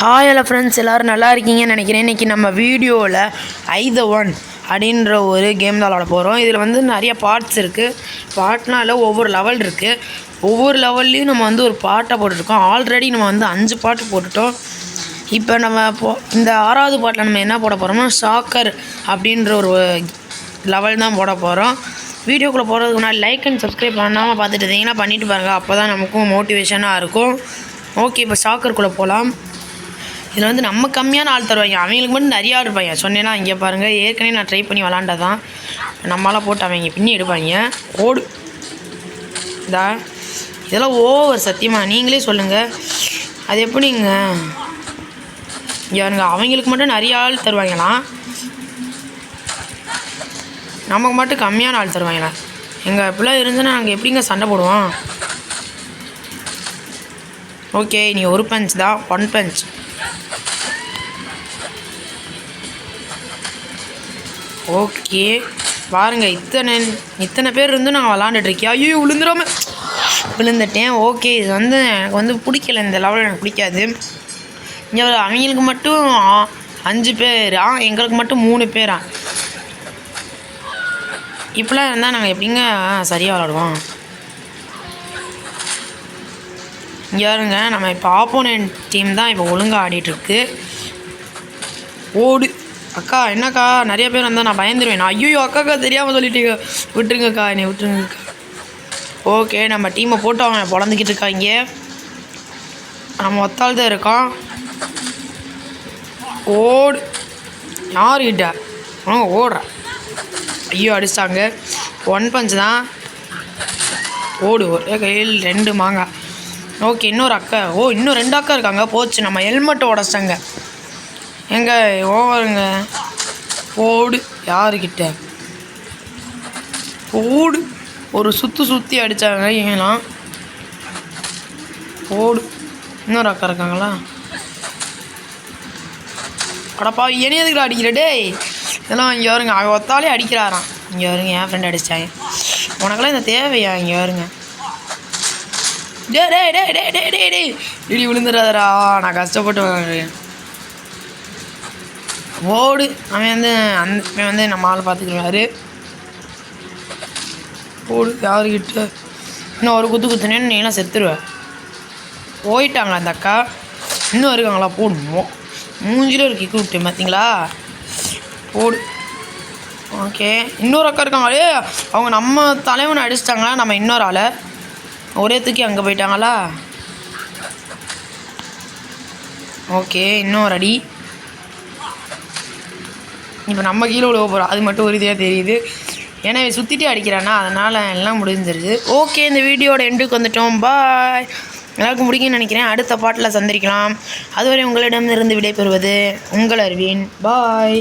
Hi hello friends, எல்லோரும் நல்லா இருக்கீங்கன்னு நினைக்கிறேன். இன்றைக்கி நம்ம வீடியோவில் ஐ-த-ஒன் அப்படின்ற ஒரு கேம் தான் விளாட போகிறோம். இதில் வந்து நிறைய பார்ட்ஸ் இருக்குது. பார்ட்னால ஒவ்வொரு லெவல் இருக்குது. ஒவ்வொரு லெவல்லையும் நம்ம வந்து ஒரு பாட்டை போட்டுருக்கோம். ஆல்ரெடி நம்ம வந்து 5 பாட்டு போட்டுட்டோம். இப்போ நம்ம இந்த 6வது பாட்டில் நம்ம என்ன போட போகிறோம்னா சாக்கர் அப்படின்ற ஒரு லெவல் தான் போட போகிறோம். வீடியோக்குள்ளே போகிறதுக்கு முன்னாடி லைக் அண்ட் சப்ஸ்கிரைப் பண்ணாமல் பார்த்துட்டு இருந்தீங்கன்னா பண்ணிவிட்டு பாருங்கள். அப்போ தான் நமக்கும் மோட்டிவேஷனாக இருக்கும். ஓகே, இப்போ சாக்கருக்குள்ளே போகலாம். இதில் வந்து நம்ம கம்மியான ஆள் தருவாங்க, அவங்களுக்கு மட்டும் நிறையா இருப்பாங்க. சொன்னேன்னா இங்கே பாருங்கள், ஏற்கனவே நான் ட்ரை பண்ணி விளாண்டதான். நம்மளால் போட்டு அவங்க பின்னி எடுப்பாங்க. ஓடு இதெல்லாம் ஓவர் சத்தியமாக. நீங்களே சொல்லுங்கள், அது எப்படிங்க? இங்கே அவங்களுக்கு மட்டும் நிறைய ஆள் தருவாங்களாம், நமக்கு மட்டும் கம்மியான ஆள் தருவாங்களா? எங்கள் இப்படிலாம் இருந்துன்னா நாங்கள் எப்படிங்க சண்டை போடுவோம்? ஓகே, நீ ஒரு பஞ்ச் தான், 1 பஞ்ச். ஓகே பாருங்க, இத்தனை பேர் இருந்து நான் விளாண்டுட்ருக்கேன். ஐயோ விழுந்துட்டேன். ஓகே, இது வந்து எனக்கு வந்து பிடிக்கல, இந்த லெவலில் எனக்கு பிடிக்காது. இங்கே அவங்களுக்கு மட்டும் 5 பேரா, எங்களுக்கு மட்டும் 3 பேரா? இப்படிலாம் இருந்தால் நாங்கள் எப்படிங்க சரியாக விளாடுவோம்? இங்கே பாருங்க, நம்ம இப்போ ஆப்போனன்ட் டீம் தான் இப்போ ஒழுங்காக ஆடிட்டுருக்கு. ஓடு அக்கா, என்னக்கா நிறைய பேர் வந்தால் நான் பயந்துருவேன். ஐயோ அக்காக்கா தெரியாமல் சொல்லிட்டீங்க, விட்டுருங்கக்கா, என்னை விட்டுருங்கக்கா. ஓகே, நம்ம டீமை போட்டு அவன் பொழந்துக்கிட்டு இருக்காங்க. நம்ம ஒத்தாள் தான் இருக்கோம். ஓடு யாருக்கிட்ட ஓடுற? ஐயோ அடிச்சிட்டாங்க. 1 பஞ்ச் தான். ஓடு, ஒரே கையில் 2 மாங்காய். ஓகே, இன்னொரு அக்கா. இன்னும் 2 அக்கா இருக்காங்க. போச்சு, நம்ம ஹெல்மெட்டை உடச்சிட்டாங்க. எங்க ஓவருங்க. ஓடு யாருக்கிட்ட? ஓடு ஒரு சுற்றி அடித்தாங்க இவங்களாம். ஓடு இன்னொரு அக்கா இருக்காங்களா? அடப்பா, என்ன எதுக்குடா அடிக்கிற? டேய் இதெல்லாம் இங்கே வருங்க, அவன் ஒத்தாலே அடிக்கிறாராம். இங்கே வருங்க, என் ஃப்ரெண்ட் அடிச்சிட்டாங்க. உனக்கெல்லாம் இந்த தேவையா? இங்கே வருங்க. டே இடி விழுந்துடாதரா, நான் கஷ்டப்பட்டு வாங்குறேன். ஓடு, அவன் வந்து நம்ம ஆள் பார்த்துக்கிறாரு. ஓடு யாருக்கிட்ட? இன்னும் ஒரு குத்துனேன்னு நீலாம் செத்துருவேன். போயிட்டாங்களா அந்த அக்கா? இன்னும் இருக்காங்களா? போடுவோம், மூஞ்சில ஒரு கிக்கு விட்டேன் பார்த்தீங்களா? போடு. ஓகே, இன்னொரு அக்கா இருக்காங்களே, அவங்க நம்ம தலைவனை அடிச்சிட்டாங்களா? நம்ம இன்னொரு ஆளை ஒரே தூக்கி அங்கே போயிட்டாங்களா? ஓகே, இன்னொரு அடி. இப்போ நம்ம கீழே விழுவ போகிறோம், அது மட்டும் உறுதியாக தெரியுது. ஏன்னா சுற்றிட்டே அடிக்கிறானா, அதனால் எல்லாம் முடிஞ்சிருது. ஓகே, இந்த வீடியோட எண்டுக்கு வந்துட்டோம். பாய். எல்லாருக்கும் பிடிக்கும்னு நினைக்கிறேன். அடுத்த பாட்டில் சந்திக்கலாம். அதுவரை உங்களிடமிருந்து விடைபெறுவது உங்கள் அரவிந்த். பாய்.